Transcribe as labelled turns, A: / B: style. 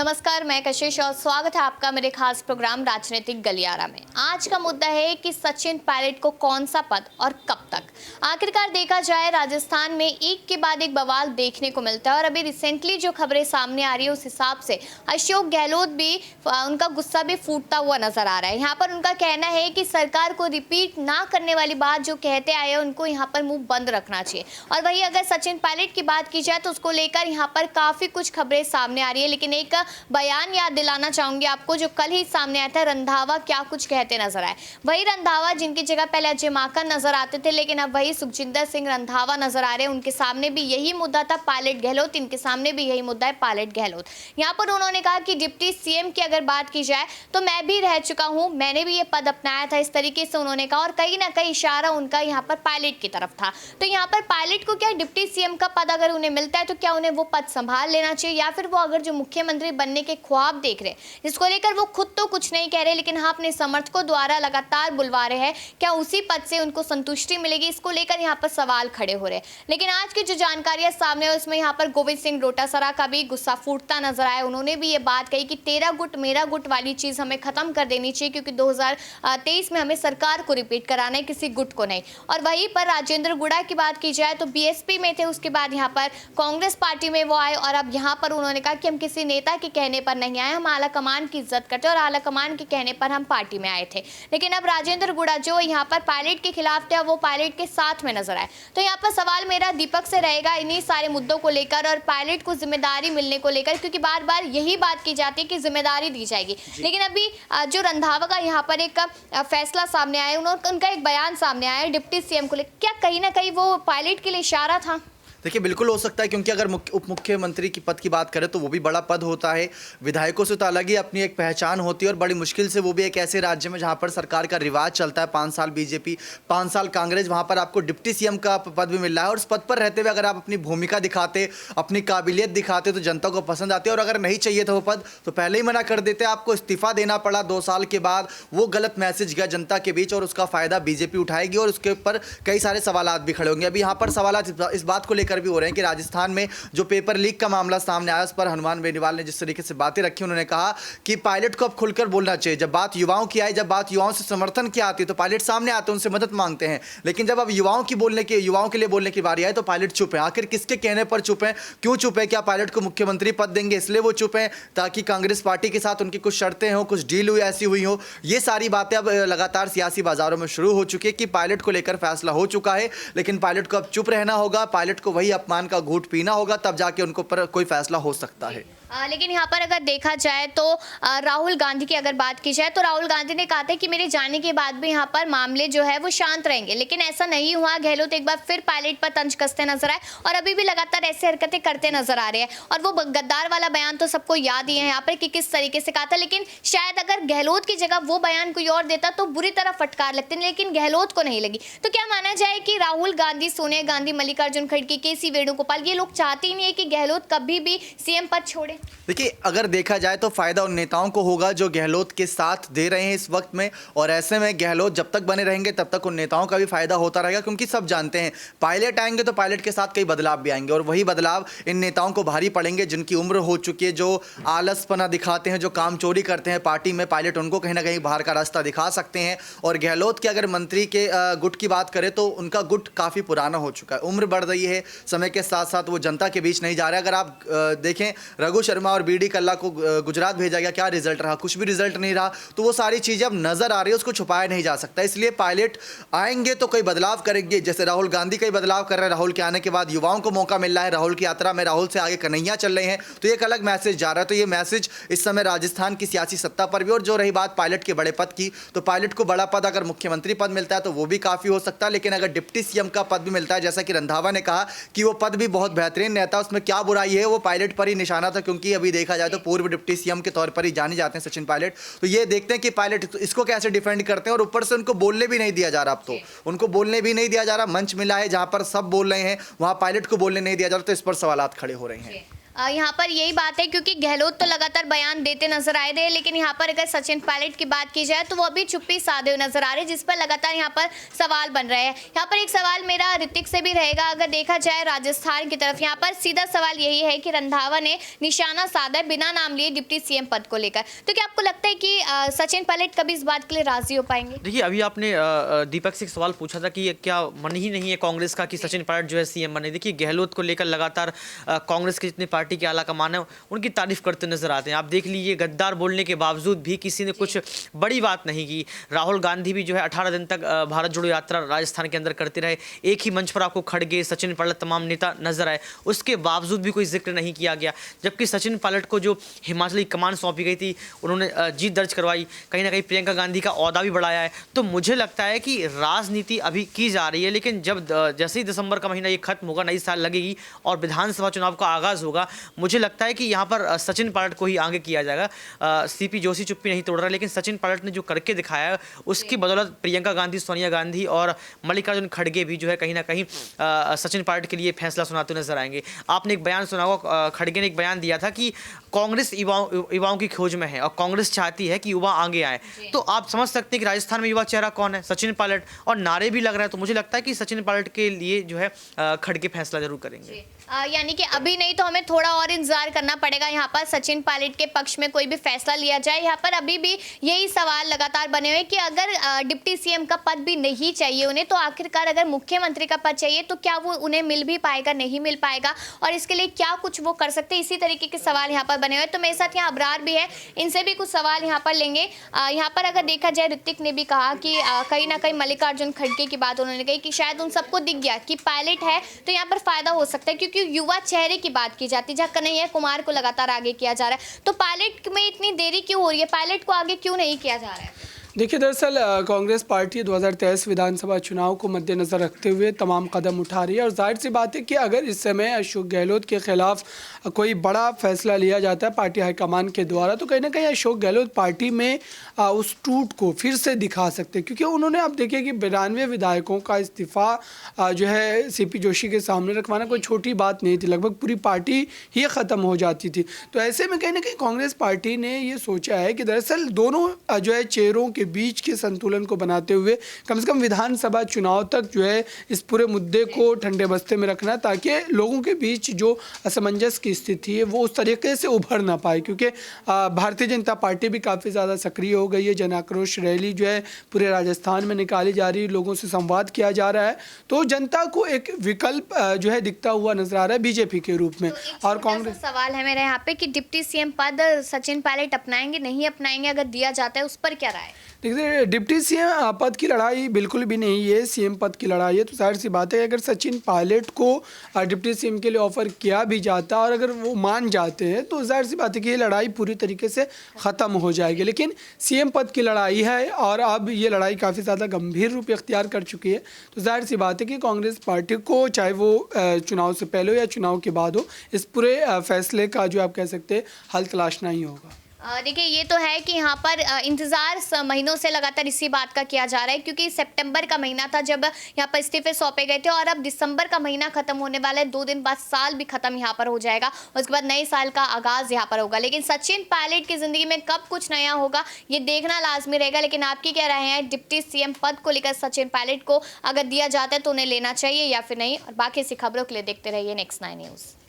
A: नमस्कार, मैं कशिश और स्वागत है आपका मेरे खास प्रोग्राम राजनीतिक गलियारा में। आज का मुद्दा है कि सचिन पायलट को कौन सा पद और कब तक। आखिरकार देखा जाए, राजस्थान में एक के बाद एक बवाल देखने को मिलता है और अभी रिसेंटली जो खबरें सामने आ रही है उस हिसाब से अशोक गहलोत भी उनका गुस्सा भी फूटता हुआ नजर आ रहा है। यहाँ पर उनका कहना है कि सरकार को रिपीट ना करने वाली बात जो कहते आए हैं उनको यहाँ पर मुंह बंद रखना चाहिए। और वही अगर सचिन पायलट की बात की जाए तो उसको लेकर यहाँ पर काफी कुछ खबरें सामने आ रही है, लेकिन एक बयान याद दिलाना चाहूंगी आपको जो कल ही सामने आया था। रंधावा क्या कुछ कहते नजर आए। वही रंधावा जिनकी जगह पहले अजय माकन नजर आते थे, लेकिन अब वही सुखजिंदर सिंह रंधावा नजर आ रहे हैं। उनके सामने भी यही मुद्दा था पायलट गहलोत, इनके सामने भी यही मुद्दा है पायलट गहलोत। यहाँ पर उन्होंने कहा कि डिप्टी सीएम की अगर बात की जाए तो मैं भी रह चुका हूँ, मैंने भी ये पद अपनाया था, इस तरीके से उन्होंने कहा। और कहीं ना कहीं इशारा उनका यहाँ पर पायलट की तरफ था। तो यहाँ पर पायलट को क्या डिप्टी सीएम का पद अगर उन्हें मिलता है तो क्या उन्हें वो पद संभाल लेना चाहिए, या फिर वो अगर जो मुख्यमंत्री बनने के ख्वाब देख रहे हैं जिसको लेकर वो खुद तो कुछ नहीं कह रहे, लेकिन हाँ अपने समर्थकों द्वारा लगातार बुलवा रहे हैं, क्या उसी पद से उनको संतुष्टि मिलेगी, इसको लेकर यहाँ पर सवाल खड़े हो रहे हैं। लेकिन आज की जो जानकारियां सामने है उसमें यहाँ पर गोविंद सिंह डोटासरा का भी गुस्सा फूटता नजर आया। उन्होंने भी ये बात कही कि तेरा गुट मेरा गुट वाली चीज हमें खत्म कर देनी चाहिए, क्योंकि 2023 में हमें सरकार को रिपीट कराना है, किसी गुट को नहीं। और वहीं पर राजेंद्र गुड़ा की बात की जाए तो बीएसपी में थे, उसके बाद यहाँ पर कांग्रेस पार्टी में वो आए और अब यहाँ पर उन्होंने कहा कि हम किसी नेता के कहने पर नहीं आए, हम आला कमान की इज्जत करते और आला कमान के कहने पर हम पार्टी में आए थे। लेकिन अब राजेंद्र गुड़ा जो यहाँ पर पायलट के खिलाफ थे वो पायलट के साथ में नजर आए। तो यहाँ पर सवाल मेरा दीपक से रहेगा इन्हीं सारे मुद्दों को लेकर और पायलट को जिम्मेदारी मिलने को लेकर, क्योंकि बार बार यही बात की जाती है कि जिम्मेदारी दी जाएगी। लेकिन अभी जो रंधावा का यहाँ पर एक फैसला सामने आया, उनका एक बयान सामने आया डिप्टी सीएम को लेकर, क्या कहीं ना कहीं वो पायलट के लिए इशारा था?
B: देखिए, बिल्कुल हो सकता है, क्योंकि अगर उप मुख्यमंत्री की पद की बात करें तो वो भी बड़ा पद होता है। विधायकों से तो अलग ही अपनी एक पहचान होती है और बड़ी मुश्किल से वो भी एक ऐसे राज्य में जहाँ पर सरकार का रिवाज चलता है, 5 साल बीजेपी 5 साल कांग्रेस, वहाँ पर आपको डिप्टी सीएम का पद भी मिल रहा है। और उस पद पर रहते हुए अगर आप अपनी भूमिका दिखाते, अपनी काबिलियत दिखाते तो जनता को पसंद आती है। और अगर नहीं चाहिए था वो पद तो पहले ही मना कर देते, आपको इस्तीफा देना पड़ा 2 साल के बाद। वो गलत मैसेज गया जनता के बीच और उसका फायदा बीजेपी उठाएगी और उसके ऊपर कई सारे सवाल भी खड़े होंगे। अभी यहाँ पर सवाल इस बात को लेकर भी हो रहे हैं कि राजस्थान में जो पेपर लीक का मामला सामने आया उस पर हनुमान बेनीवाल ने जिस तरीके से बातें रखी, उन्होंने कहा कि पायलट को अब खुलकर बोलना चाहिए। जब बात युवाओं की आई, जब बात युवाओं से समर्थन की आती है तो पायलट सामने आते हैं, उनसे मदद मांगते हैं। लेकिन जब अब युवाओं के लिए बोलने की बारी आई तो पायलट चुप है। आखिर किसके कहने पर चुप है, क्यों चुप है? क्या पायलट को मुख्यमंत्री पद देंगे इसलिए वो चुप है ताकि कांग्रेस पार्टी के साथ उनकी कुछ शर्तें हो, कुछ डील हुई ऐसी हुई हो? ये सारी बातें अब लगातार सियासी बाजारों में शुरू हो चुकी है कि पायलट को लेकर फैसला हो चुका है, लेकिन पायलट को अब चुप रहना होगा। पायलट को वही अपमान का घूंट पीना होगा, तब जाके उनको पर कोई फैसला हो सकता है।
A: लेकिन यहाँ पर अगर देखा जाए तो राहुल गांधी की अगर बात की जाए तो राहुल गांधी ने कहा था कि मेरे जाने के बाद भी यहाँ पर मामले जो है वो शांत रहेंगे, लेकिन ऐसा नहीं हुआ। गहलोत एक बार फिर पायलट पर तंज कसते नजर आए और अभी भी लगातार ऐसी हरकतें करते नजर आ रहे हैं। और वो गद्दार वाला बयान तो सबको याद ही है यहाँ पर कि किस तरीके से कहा था, लेकिन शायद अगर गहलोत की जगह वो बयान कोई और देता तो बुरी तरह फटकार लगती, लेकिन गहलोत को नहीं लगी। तो क्या माना जाए कि राहुल गांधी, सोनिया गांधी, मल्लिकार्जुन खड़गे, केसी वेणुगोपाल, ये लोग चाहते ही नहीं है कि गहलोत कभी भी सीएम पद छोड़े?
B: देखिए, अगर देखा जाए तो फायदा उन नेताओं को होगा जो गहलोत के साथ दे रहे हैं इस वक्त में, और ऐसे में गहलोत जब तक बने रहेंगे तब तक उन नेताओं का भी फायदा होता रहेगा, क्योंकि सब जानते हैं पायलट आएंगे तो पायलट के साथ कई बदलाव भी आएंगे और वही बदलाव इन नेताओं को भारी पड़ेंगे जिनकी उम्र हो चुकी है, जो आलसपना दिखाते हैं, जो काम चोरी करते हैं पार्टी में। पायलट उनको कहीं ना कहीं बाहर का रास्ता दिखा सकते हैं। और गहलोत के अगर मंत्री के गुट की बात करें तो उनका गुट काफ़ी पुराना हो चुका है, उम्र बढ़ रही है, समय के साथ साथ वो जनता के बीच नहीं जा रहे। अगर आप देखें, रघु शर्मा और बीडी कल्ला को गुजरात भेजा गया, क्या रिजल्ट रहा? कुछ भी रिजल्ट नहीं रहा। तो वो सारी चीज़ें अब नजर आ रही है, उसको छुपाया नहीं जा सकता। इसलिए पायलट आएंगे तो कोई बदलाव करेंगे, जैसे राहुल गांधी कई बदलाव कर रहे हैं। राहुल के आने के बाद युवाओं को मौका मिल रहा है, राहुल की यात्रा में राहुल से आगे कन्हैया चल रहे हैं, तो एक अलग मैसेज जा रहा है। तो ये मैसेज इस समय राजस्थान की सियासी सत्ता पर भी। और जो रही बात पायलट के बड़े पद की, तो पायलट को बड़ा पद अगर मुख्यमंत्री पद मिलता है तो वो भी काफ़ी हो सकता है, लेकिन अगर डिप्टी सीएम का पद भी मिलता है, जैसा कि रंधावा ने कहा कि वो पद भी बहुत बेहतरीन नेता, उसमें क्या बुराई है, वो पायलट पर ही निशाना था, क्योंकि अभी देखा जाए तो पूर्व डिप्टी सीएम के तौर पर ही जाने जाते हैं सचिन पायलट। तो ये देखते हैं कि पायलट इसको कैसे डिफेंड करते हैं। और ऊपर से उनको बोलने भी नहीं दिया जा रहा, अब तो उनको बोलने भी नहीं दिया जा रहा। मंच मिला है जहां पर सब बोल रहे हैं, वहां पायलट को बोलने नहीं दिया जा रहा, तो इस पर सवालात खड़े हो रहे हैं।
A: यहाँ पर यही बात है क्योंकि गहलोत तो लगातार बयान देते नजर आए थे, लेकिन यहाँ पर अगर सचिन पायलट की बात की जाए तो वो अभी चुप्पी साधे हुए नजर आ रहे हैं, जिस पर लगातार यहाँ पर सवाल बन रहे हैं। यहाँ पर एक सवाल मेरा ऋतिक से भी रहेगा, अगर देखा जाए राजस्थान की तरफ, यहाँ पर सीधा सवाल यही है कि रंधावा ने निशाना साधा है बिना नाम लिए डिप्टी सीएम पद को लेकर, तो क्या आपको लगता है कि सचिन पायलट कभी इस बात के लिए राजी हो पाएंगे?
C: देखिए, अभी आपने दीपक से एक सवाल पूछा था कि क्या मन ही नहीं है कांग्रेस का कि सचिन पायलट जो है सीएम बने। देखिए, गहलोत को लेकर लगातार कांग्रेस के जितने पार्टी के आला कमान है उनकी तारीफ करते नजर आते हैं। आप देख लीजिए, गद्दार बोलने के बावजूद भी किसी ने कुछ बड़ी बात नहीं की। राहुल गांधी भी जो है 18 दिन तक भारत जोड़ो यात्रा राजस्थान के अंदर करते रहे। एक ही मंच पर आपको खड़गे, सचिन पायलट, तमाम नेता नजर आए, उसके बावजूद भी कोई जिक्र नहीं किया गया। जबकि सचिन पायलट को जो हिमाचली कमान सौंपी गई थी, उन्होंने जीत दर्ज करवाई, कहीं ना कहीं प्रियंका गांधी का ओहदा भी बढ़ाया है। तो मुझे लगता है कि राजनीति अभी की जा रही है, लेकिन जब जैसे ही दिसंबर का महीना ये खत्म होगा, नई साल लगेगी और विधानसभा चुनाव का आगाज होगा, मुझे लगता है कि यहाँ पर सचिन पायलट को ही आगे किया जाएगा। सीपी जोशी चुप्पी नहीं तोड़ रहा, लेकिन सचिन पायलट ने जो करके दिखाया है उसकी बदौलत प्रियंका गांधी, सोनिया गांधी और मल्लिकार्जुन खड़गे भी जो है कहीं ना कहीं सचिन पायलट के लिए फैसला सुनाते नजर आएंगे। आपने एक बयान सुना होगा, खड़गे ने एक बयान दिया था कि कांग्रेस युवाओं की खोज में है और कांग्रेस चाहती है कि युवा आगे आए। तो आप समझ सकते हैं कि राजस्थान में युवा चेहरा कौन है, सचिन पायलट, और नारे भी लग रहे हैं। तो मुझे लगता है कि सचिन पायलट के लिए जो है खड़गे फैसला जरूर करेंगे।
A: यानी कि अभी नहीं तो हमें थोड़ा और इंतजार करना पड़ेगा यहाँ पर सचिन पायलट के पक्ष में कोई भी फैसला लिया जाए। यहाँ पर अभी भी यही सवाल लगातार बने हुए कि अगर डिप्टी सीएम का पद भी नहीं चाहिए उन्हें, तो आखिरकार अगर मुख्यमंत्री का पद चाहिए तो क्या वो उन्हें मिल भी पाएगा, नहीं मिल पाएगा, और इसके लिए क्या कुछ वो कर सकते हैं, इसी तरीके के सवाल यहाँ पर बने हुए। तो मेरे साथ यहाँ अबरार भी है, इनसे भी कुछ सवाल यहाँ पर लेंगे। यहाँ पर अगर देखा जाए, ऋतिक ने भी कहा कि कहीं ना कहीं मल्लिकार्जुन खड़गे की बात उन्होंने कही कि शायद उन सबको दिख गया कि पायलट है तो यहाँ पर फायदा हो सकता है, क्योंकि युवा चेहरे की बात की जाती है, जहाँ कन्हैया कुमार को लगातार आगे किया जा रहा है। तो पायलट में इतनी देरी क्यों हो रही है, पायलट को आगे क्यों नहीं किया जा रहा है?
D: देखिए, दरअसल कांग्रेस पार्टी 2023 विधानसभा चुनाव को मद्देनज़र रखते हुए तमाम कदम उठा रही है, और जाहिर सी बात है कि अगर इस समय अशोक गहलोत के खिलाफ कोई बड़ा फैसला लिया जाता है पार्टी हाईकमान के द्वारा, तो कहीं ना कहीं अशोक गहलोत पार्टी में उस टूट को फिर से दिखा सकते हैं। क्योंकि उन्होंने, अब देखिए कि 92 विधायकों का इस्तीफ़ा जो है सीपी जोशी के सामने रखवाना कोई छोटी बात नहीं थी, लगभग पूरी पार्टी ही ख़त्म हो जाती थी। तो ऐसे में कहीं ना कहीं कांग्रेस पार्टी ने ये सोचा है कि दरअसल दोनों जो है चेहरों के बीच के संतुलन को बनाते हुए कम से कम विधानसभा चुनाव तक जो है इस पूरे मुद्दे को ठंडे बस्ते में रखना, ताकि लोगों के बीच जो असमंजस की स्थिति है वो उस तरीके से उभर ना पाए। क्योंकि भारतीय जनता पार्टी भी काफ़ी ज़्यादा सक्रिय हो गई है, जन आक्रोश रैली जो है पूरे राजस्थान में निकाली जा रही है, लोगों से संवाद किया जा रहा है, तो जनता को एक विकल्प जो है दिखता हुआ नजर आ रहा है बीजेपी के रूप में।
A: तो
D: और कांग्रेस,
A: सवाल है मेरा यहाँ पे कि डिप्टी सीएम पद सचिन पायलट अपनाएंगे, नहीं अपनाएंगे, अगर दिया जाता है उस पर क्या राय है?
D: देखिए, डिप्टी सीएम पद की लड़ाई बिल्कुल भी नहीं है, सीएम पद की लड़ाई है। तो जाहिर सी बात है अगर सचिन पायलट को डिप्टी सीएम के लिए ऑफर किया भी जाता और अगर वो मान जाते हैं तो जाहिर सी बात है कि ये लड़ाई पूरी तरीके से ख़त्म हो जाएगी। लेकिन सीएम पद की लड़ाई है और अब ये लड़ाई काफ़ी ज़्यादा गंभीर रूप इख्तियार कर चुकी है। तो जाहिर सी बात है कि कांग्रेस पार्टी को, चाहे वो चुनाव से पहले हो या चुनाव के बाद हो, इस पूरे फैसले का जो आप कह सकते हैं हल तलाशना ही होगा।
A: देखिए, ये तो है कि यहाँ पर इंतज़ार महीनों से लगातार इसी बात का किया जा रहा है, क्योंकि सितंबर का महीना था जब यहाँ पर इस्तीफे सौंपे गए थे, और अब दिसंबर का महीना खत्म होने वाला है, 2 दिन बाद साल भी खत्म यहाँ पर हो जाएगा, उसके बाद नए साल का आगाज़ यहाँ पर होगा। लेकिन सचिन पायलट की ज़िंदगी में कब कुछ नया होगा ये देखना लाजमी रहेगा। लेकिन आपकी क्या राय है डिप्टी सीएम पद को लेकर, सचिन पायलट को अगर दिया जाता है तो उन्हें लेना चाहिए या फिर नहीं? और बाकी ऐसी खबरों के लिए देखते रहिए नेक्स्ट 9 न्यूज़।